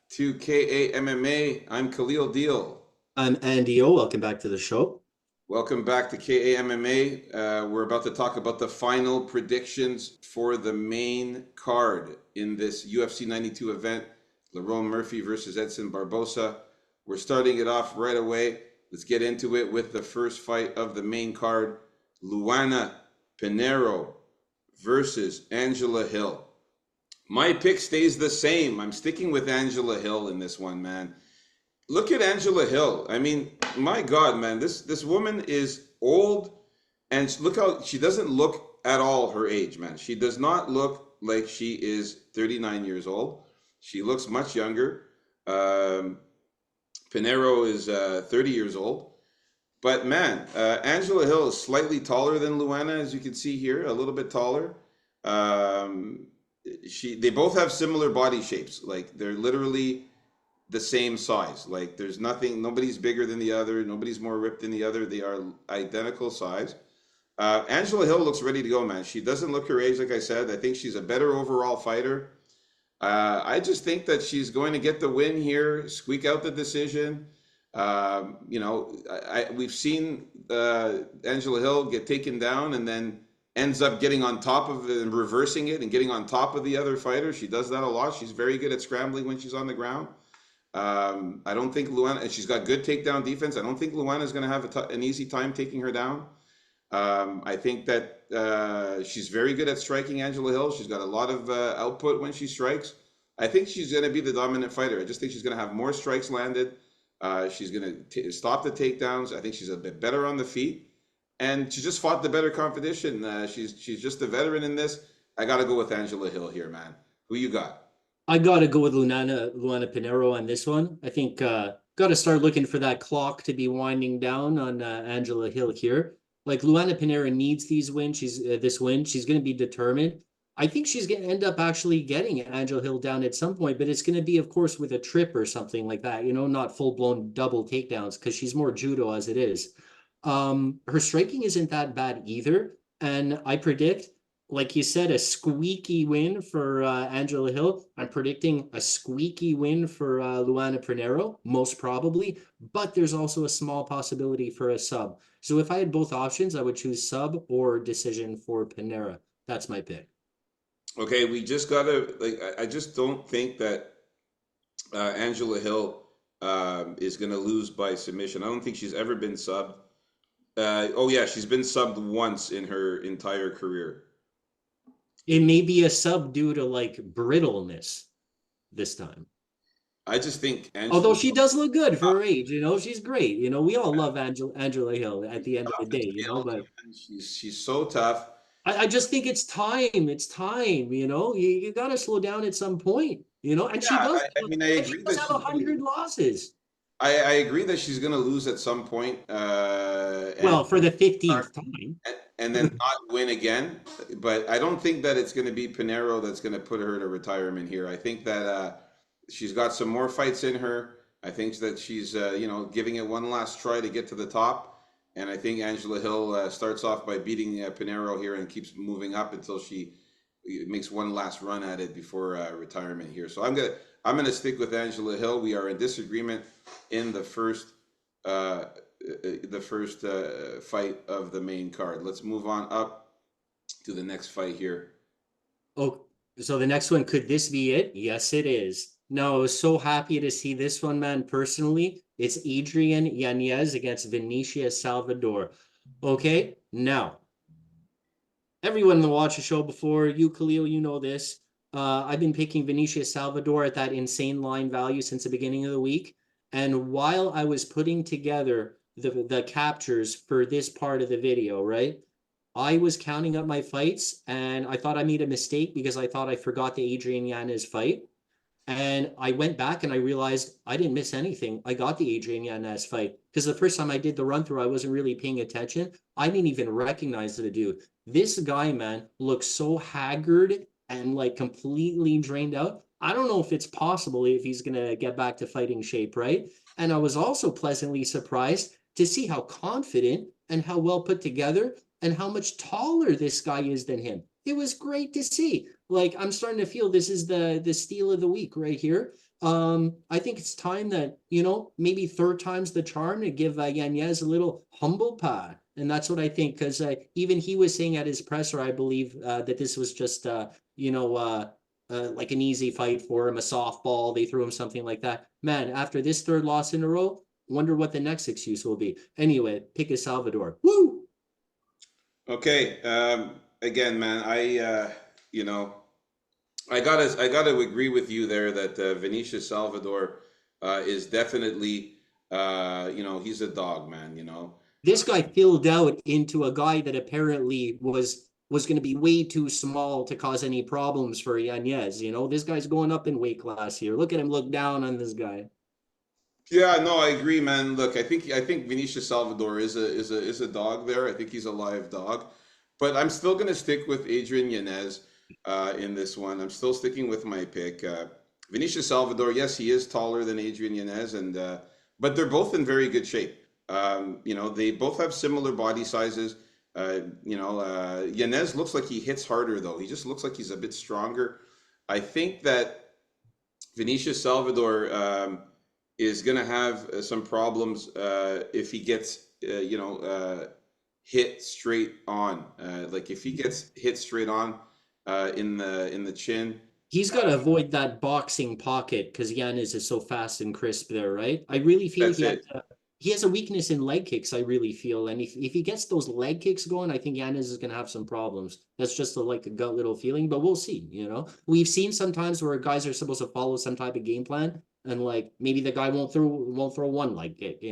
to KA MMA. I'm Khalil Deal. I'm Andy O. Welcome back to the show. Welcome back to KA MMA. We're about to talk about the final predictions for the main card in this UFC 92 event, LERONE Murphy versus EDSON Barboza. We're starting it off right away. Let's get into it with the first fight of the main card, Luana Pinheiro versus Angela Hill. My pick stays the same. I'm sticking with Angela Hill in this one, man. Look at Angela Hill. I mean, my God, man, this woman is old, and look how she doesn't look at all her age, man. She does not look like she is 39 years old. She looks much younger. Pinheiro is 30 years old. But man, Angela Hill is slightly taller than Luana, as you can see here, a little bit taller. They both have similar body shapes. Like they're literally the same size. Like there's nobody's bigger than the other, nobody's more ripped than the other. They are identical size. Angela Hill looks ready to go, man. She doesn't look her age, like I said. I think she's a better overall fighter. I just think that she's going to get the win here, squeak out the decision. We've seen Angela Hill get taken down and then ends up getting on top of it and reversing it and getting on top of the other fighter. She does that a lot. She's very good at scrambling when she's on the ground. I don't think Luana, and she's got good takedown defense. I don't think Luana is going to have an easy time taking her down. I think that she's very good at striking, Angela Hill. She's got a lot of output when she strikes. I think she's going to be the dominant fighter. I just think she's going to have more strikes landed. She's going to stop the takedowns. I think she's a bit better on the feet. And she just fought the better competition. She's just a veteran in this. I got to go with Angela Hill here, man. Who you got? I gotta go with Luana Pinheiro on this one. I think gotta start looking for that clock to be winding down on Angela Hill here. Like Luana Pinheiro needs these wins. This win. She's gonna be determined. I think she's gonna end up actually getting Angela Hill down at some point, but it's gonna be, of course, with a trip or something like that. You know, not full blown double takedowns because she's more judo as it is. Her striking isn't that bad either, and I predict, like you said, a squeaky win for Angela Hill. I'm predicting a squeaky win for Luana Pinheiro, most probably, but there's also a small possibility for a sub. So if I had both options, I would choose sub or decision for Pinheiro. That's my pick. Okay, we just gotta like. I just don't think that Angela Hill is gonna lose by submission. I don't think she's ever been subbed. Oh yeah, she's been subbed once in her entire career. It may be a sub due to like brittleness this time. I just think Although Angela she does look good for her age, she's great. We all love Angela Hill at the end of the tough as day, nails, but man. She's so tough. I just think it's time. It's time, you gotta slow down at some point, and Yeah, I mean, I and she agree does that have she's gonna. 100 losses. I agree that she's gonna lose at some point, Well, for the start 15th time. and then not win again. But I don't think that it's gonna be Pinheiro that's gonna put her to retirement here. I think that she's got some more fights in her. I think that she's giving it one last try to get to the top. And I think Angela Hill starts off by beating Pinheiro here and keeps moving up until she makes one last run at it before retirement here. So I'm gonna stick with Angela Hill. We are in disagreement in the first fight of the main card. Let's move on up to the next fight here. Oh, so the next one, could this be it? Yes, it is. No, I was so happy to see this one, man, personally. It's Adrian Yanez against Vinicius Salvador. Okay, now, everyone that watched the show before, you, Khalil, you know this. I've been picking Vinicius Salvador at that insane line value since the beginning of the week. And while I was putting together the captures for this part of the video, right? I was counting up my fights and I thought I made a mistake because I thought I forgot the Adrian Yanez fight. And I went back and I realized I didn't miss anything. I got the Adrian Yanez fight because the first time I did the run through, I wasn't really paying attention. I didn't even recognize the dude. This guy, man, looks so haggard and like completely drained out. I don't know if it's possible if he's going to get back to fighting shape, right? And I was also pleasantly surprised to see how confident and how well put together and how much taller this guy is than him. It was great to see. Like, I'm starting to feel this is the steal of the week right here. I think it's time that, maybe third time's the charm to give Yanez a little humble pie. And that's what I think, because even he was saying at his presser, I believe, that this was just, like an easy fight for him, a softball. They threw him something like that. Man, after this third loss in a row, wonder what the next excuse will be. Anyway, pick a Salvador. Woo! Okay. Again, man, you know, I gotta agree with you there that Vinicius Salvador is definitely, he's a dog, man. This guy filled out into a guy that apparently was going to be way too small to cause any problems for Yanez. This guy's going up in weight class here. Look at him look down on this guy. Yeah, no, I agree, man. Look, I think Vinicius Salvador is a dog there. I think he's a live dog, but I'm still gonna stick with Adrian Yanez in this one. I'm still sticking with my pick. Vinicius Salvador, yes, he is taller than Adrian Yanez, and but they're both in very good shape. They both have similar body sizes. Yanez looks like he hits harder though. He just looks like he's a bit stronger. I think that Vinicius Salvador is going to have some problems if he gets, hit straight on. Like if he gets hit straight on in the chin. He's got to avoid that boxing pocket because Yanez is so fast and crisp there, right? I really feel That's it. he has a weakness in leg kicks, I really feel. And if he gets those leg kicks going, I think Yanez is going to have some problems. That's just like a gut little feeling, but we'll see. We've seen sometimes where guys are supposed to follow some type of game plan and like maybe the guy won't throw one leg kick,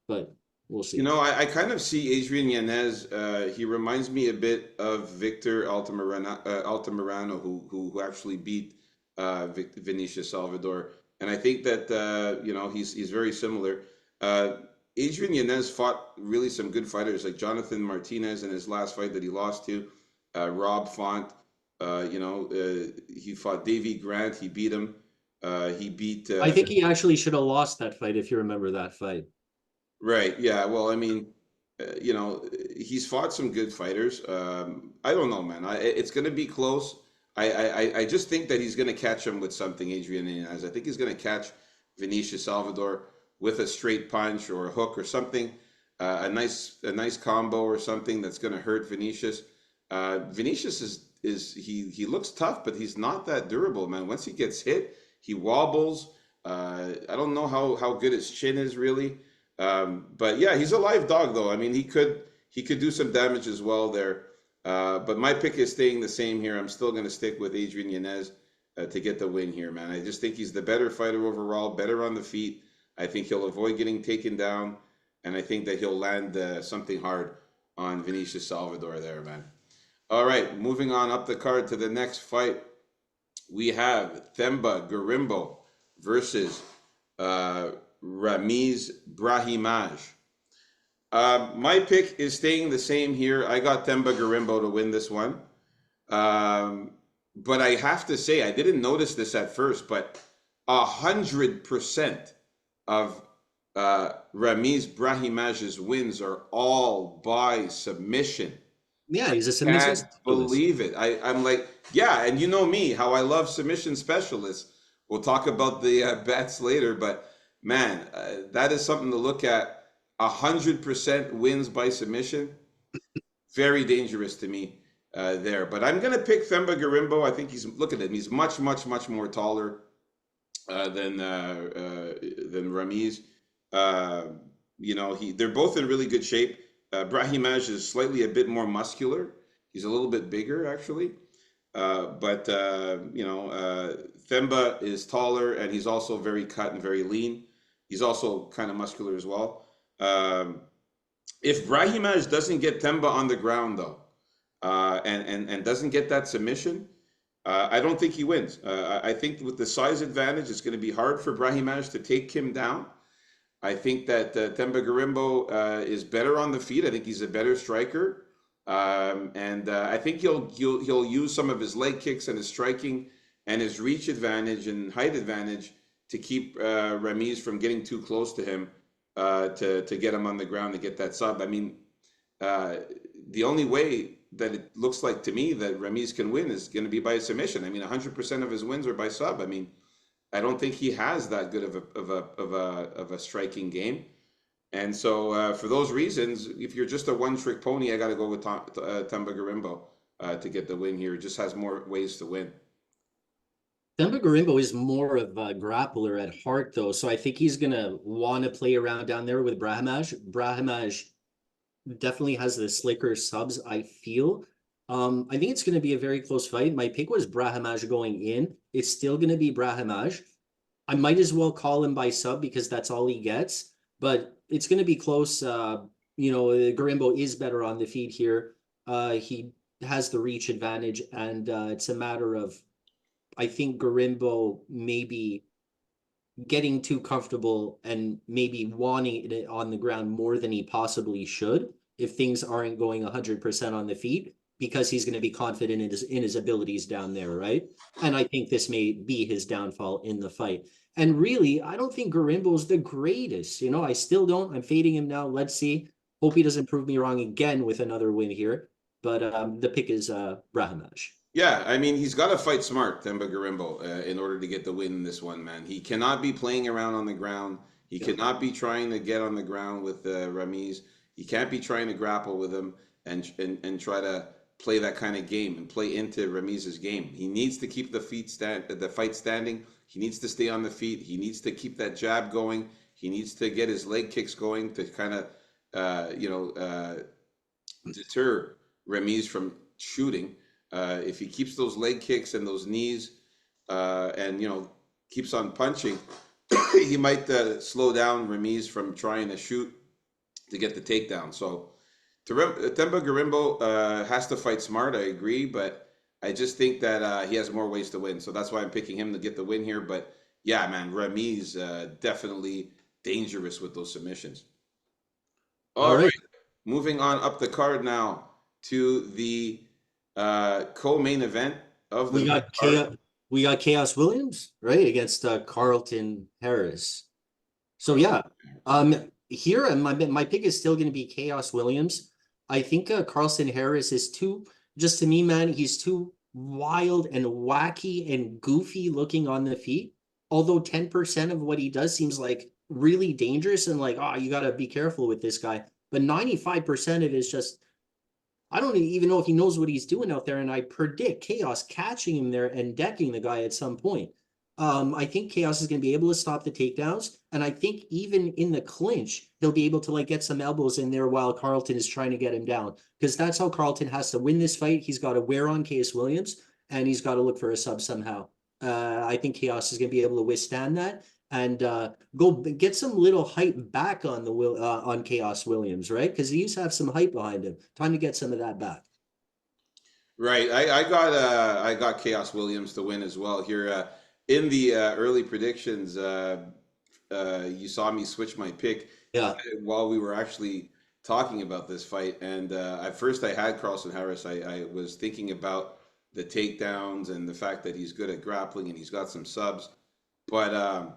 but we'll see. I kind of see Adrian Yanez. He reminds me a bit of Victor Altamirano, who actually beat Vinicius Salvador, and I think that he's very similar. Uh, Adrian Yanez fought really some good fighters like Jonathan Martinez in his last fight that he lost to. Rob Font, he fought Davy Grant. He beat him. He beat. I think he actually should have lost that fight if you remember that fight. Right. Yeah. Well, I mean, he's fought some good fighters. I don't know, man. It's going to be close. I just think that he's going to catch him with something, Adrian Yanez. I think he's going to catch Vinicius Salvador with a straight punch or a hook or something, a nice combo or something that's going to hurt Vinicius. Vinicius he looks tough, but he's not that durable, man. Once he gets hit, he wobbles. I don't know how good his chin is really. But yeah, he's a live dog though. I mean, he could do some damage as well there. But my pick is staying the same here. I'm still going to stick with Adrian Yanez to get the win here, man. I just think he's the better fighter overall, better on the feet. I think he'll avoid getting taken down, and I think that he'll land something hard on Vinicius Salvador there, man. All right, moving on up the card to the next fight. We have Themba Gorimbo versus Ramiz Brahimaj. My pick is staying the same here. I got Themba Gorimbo to win this one. But I have to say, I didn't notice this at first, but 100% of Ramiz Brahimaj's wins are all by submission. Yeah, he's a submission Can't specialist. believe it. I'm like, yeah, and you know me, how I love submission specialists. We'll talk about the bets later, but man, that is something to look at. 100% wins by submission. Very dangerous to me there. But I'm gonna pick Themba Gorimbo. I think look at him. He's much, much, much more taller than Ramiz. Uh, they're both in really good shape. Brahimaj is slightly a bit more muscular. He's a little bit bigger actually. But Themba is taller and he's also very cut and very lean. He's also kind of muscular as well. If Brahimaj doesn't get Themba on the ground though, and doesn't get that submission, I don't think he wins. I think with the size advantage, it's going to be hard for Brahimaj to take him down. I think that Themba Gorimbo is better on the feet. I think he's a better striker, and I think he'll use some of his leg kicks and his striking and his reach advantage and height advantage to keep Ramiz from getting too close to him to get him on the ground to get that sub. I mean, the only way that it looks like to me that Ramiz can win is going to be by submission. I mean, 100% of his wins are by sub. I mean, I don't think he has that good of a striking game. And so for those reasons, if you're just a one-trick pony, I got to go with Temba Garimbo to get the win here. It just has more ways to win. Demba Garimbo is more of a grappler at heart, though, so I think he's gonna want to play around down there with Brahimaj. Brahimaj definitely has the slicker subs, I feel. I think it's going to be a very close fight. My pick was Brahimaj going in. It's still going to be Brahimaj. I might as well call him by sub because that's all he gets, but it's going to be close. Garimbo is better on the feet here. He has the reach advantage, and it's a matter of, I think Garimbo maybe getting too comfortable and maybe wanting it on the ground more than he possibly should if things aren't going 100% on the feet because he's going to be confident in his abilities down there, right? And I think this may be his downfall in the fight. And really, I don't think Garimbo's the greatest. I still don't. I'm fading him now. Let's see. Hope he doesn't prove me wrong again with another win here. But the pick is Brahimaj. Yeah, I mean, he's got to fight smart, Themba Garimbo, in order to get the win in this one, man. He cannot be playing around on the ground. He Yeah. cannot be trying to get on the ground with Ramiz. He can't be trying to grapple with him and try to play that kind of game and play into Ramiz's game. He needs to keep the fight standing. He needs to stay on the feet. He needs to keep that jab going. He needs to get his leg kicks going to kind of, deter Ramiz from shooting. If he keeps those leg kicks and those knees, and keeps on punching, he might slow down Ramiz from trying to shoot to get the takedown. So Temba Garimbo has to fight smart. I agree, but I just think that he has more ways to win. So that's why I'm picking him to get the win here. But yeah, man, Ramiz definitely dangerous with those submissions. All All right, right. moving on up the card now to the co-main event of the We main got card. Chaos, we got Chaos Williams, right, against Carlton Harris. So Carl. yeah, here my pick is still going to be Chaos Williams. I think Carlton Harris is too, just to me, man, he's too wild and wacky and goofy looking on the feet. Although 10% of what he does seems like really dangerous and like, oh, you got to be careful with this guy. But 95% of it is just I don't even know if he knows what he's doing out there, and I predict Chaos catching him there and decking the guy at some point. I think Chaos is going to be able to stop the takedowns, and I think even in the clinch, he'll be able to like get some elbows in there while Carlton is trying to get him down, because that's how Carlton has to win this fight. He's got to wear on Case Williams, and he's got to look for a sub somehow. I think Chaos is going to be able to withstand that and go get some little hype back on the on Chaos Williams, right? Because he used to have some hype behind him. Time to get some of that back. Right, I got Chaos Williams to win as well here in the early predictions. You saw me switch my pick Yeah, while we were actually talking about this fight, and at first I had Carlson Harris. I was thinking about the takedowns and the fact that he's good at grappling and he's got some subs, but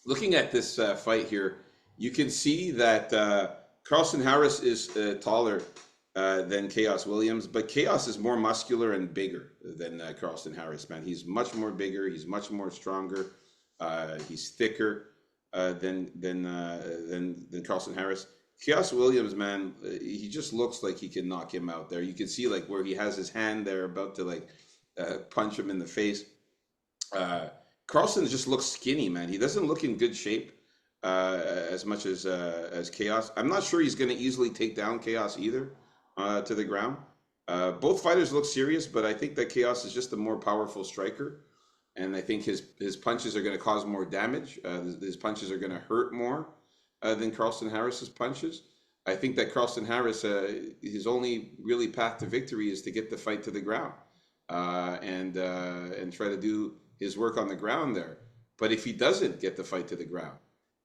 looking at this fight here, you can see that Carlson Harris is taller than Chaos Williams, but Chaos is more muscular and bigger than Carlson Harris. Man, he's much more bigger. He's much more stronger. He's thicker than Carlson Harris. Chaos Williams, man, he just looks like he can knock him out there. You can see like where he has his hand there, about to like punch him in the face. Uh, Carlson just looks skinny, man. He doesn't look in good shape as much as Chaos. I'm not sure he's going to easily take down Chaos either to the ground. Both fighters look serious, but I think that Chaos is just a more powerful striker, and I think his punches are going to cause more damage. His punches are going to hurt more than Carlson Harris's punches. I think that Carlson Harris, his only really path to victory is to get the fight to the ground and try to do his work on the ground there. But if he doesn't get the fight to the ground,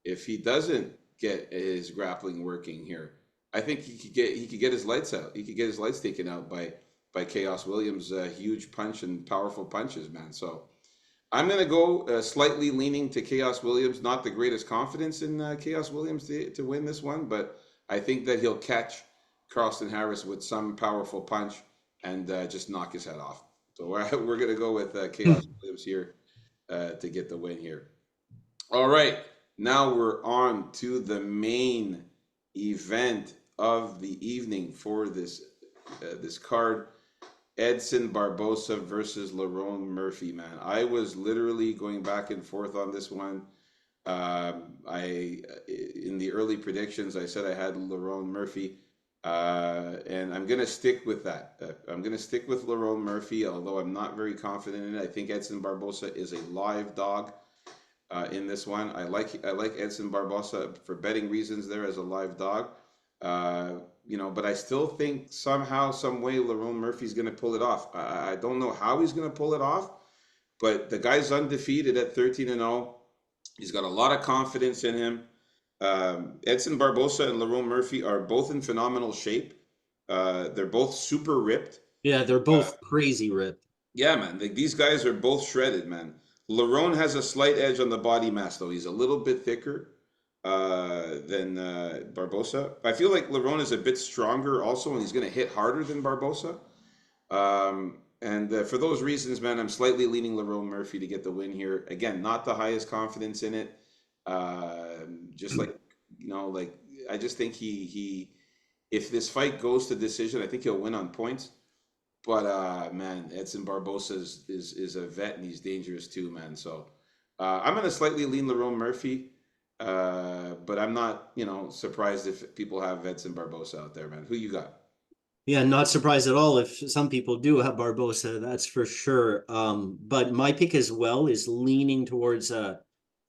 if he doesn't get his grappling working here, I think he could get his lights out. He could get his lights taken out by Chaos Williams' huge punch and powerful punches, man. So I'm gonna go slightly leaning to Chaos Williams. Not the greatest confidence in Chaos Williams to win this one, but I think that he'll catch Carlston Harris with some powerful punch and just knock his head off. So we're gonna go with Chaos Williams here. to get the win here. All right, now we're on to the main event of the evening for this card. Edson Barboza versus LERONE Murphy, man. I was literally going back and forth on this one. In the early predictions, I said I had LERONE Murphy, and I'm gonna stick with that. I'm gonna stick with LERONE Murphy, although I'm not very confident in it. I think Edson Barboza is a live dog in this one. I like Edson Barboza for betting reasons there as a live dog. But I still think somehow, some way, LERONE Murphy's going to pull it off. I don't know how he's going to pull it off, but the guy's undefeated at 13-0. He's got a lot of confidence in him. Edson Barboza and LERONE Murphy are both in phenomenal shape. They're both super ripped. Yeah, they're both crazy ripped. Yeah, man. These guys are both shredded, man. LERONE has a slight edge on the body mass, though. He's a little bit thicker than Barboza. I feel like LERONE is a bit stronger also, and he's going to hit harder than Barboza. For those reasons, man, I'm slightly leaning LERONE Murphy to get the win here. Again, not the highest confidence in it. I just think he if this fight goes to decision, I think he'll win on points. But man, Edson Barboza is a vet, and he's dangerous too, man. So I'm going to slightly lean LERONE Murphy. But I'm not, surprised if people have Edson Barboza out there, man. Who you got? Yeah, not surprised at all if some people do have Barboza, that's for sure. But my pick as well is leaning towards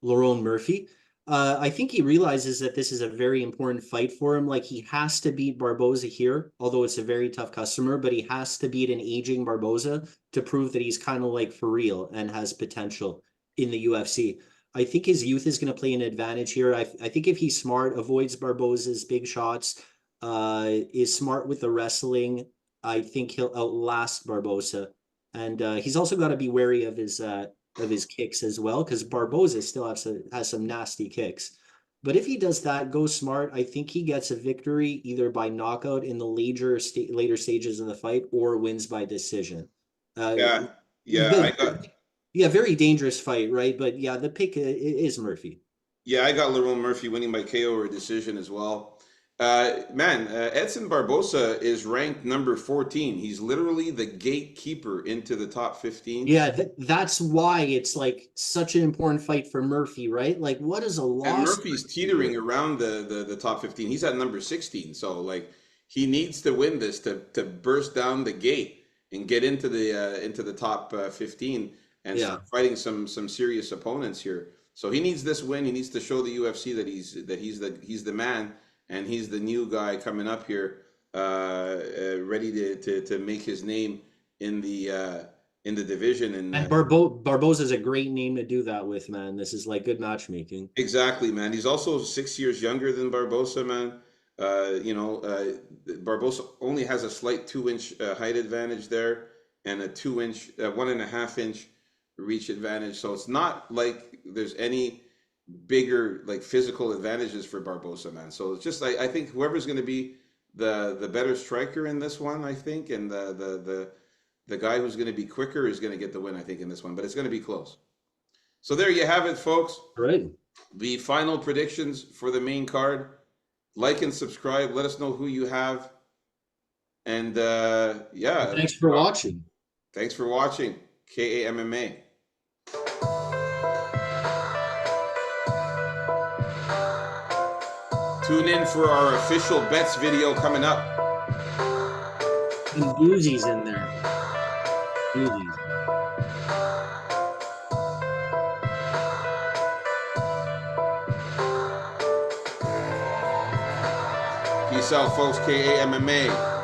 LERONE Murphy. I think he realizes that this is a very important fight for him. Like, he has to beat Barboza here, although it's a very tough customer, but he has to beat an aging Barboza to prove that he's kind of like for real and has potential in the UFC. I think his youth is going to play an advantage here. I think if he's smart, avoids Barboza's big shots, is smart with the wrestling, I think he'll outlast Barboza. And he's also got to be wary of his kicks as well, because Barboza still has some nasty kicks. But if he does that, go smart, I think he gets a victory either by knockout in the later stages of the fight or wins by decision. Yeah, I got. Yeah, very dangerous fight, right? But yeah, the pick is Murphy. Yeah, I got LERONE Murphy winning by KO or decision as well. Edson Barboza is ranked number 14. He's literally the gatekeeper into the top 15. Yeah, that's why it's like such an important fight for Murphy, right? Like, what is a loss? And Murphy's teetering around the top 15. He's at number 16. So like, he needs to win this to burst down the gate and get into the top 15 and start fighting some serious opponents here. So he needs this win. He needs to show the UFC that he's the man, and he's the new guy coming up here, ready to make his name in the division. And Barboza is a great name to do that with, man. This is like good matchmaking. Exactly, man. He's also 6 years younger than Barboza, man. Barboza only has a slight 2-inch height advantage there, and a 1.5-inch reach advantage. So it's not like there's any bigger like physical advantages for Barboza, man. So it's just I think whoever's going to be the better striker in this one, I think, and the guy who's going to be quicker is going to get the win, I think, in this one. But it's going to be close. So there you have it, folks. All right. The final predictions for the main card. Like and subscribe. Let us know who you have. And yeah. Thanks for watching. Thanks for watching KAMMA. Tune in for our official bets video coming up. And Doozy's in there. Doozy's. Peace out, folks. KAMMA.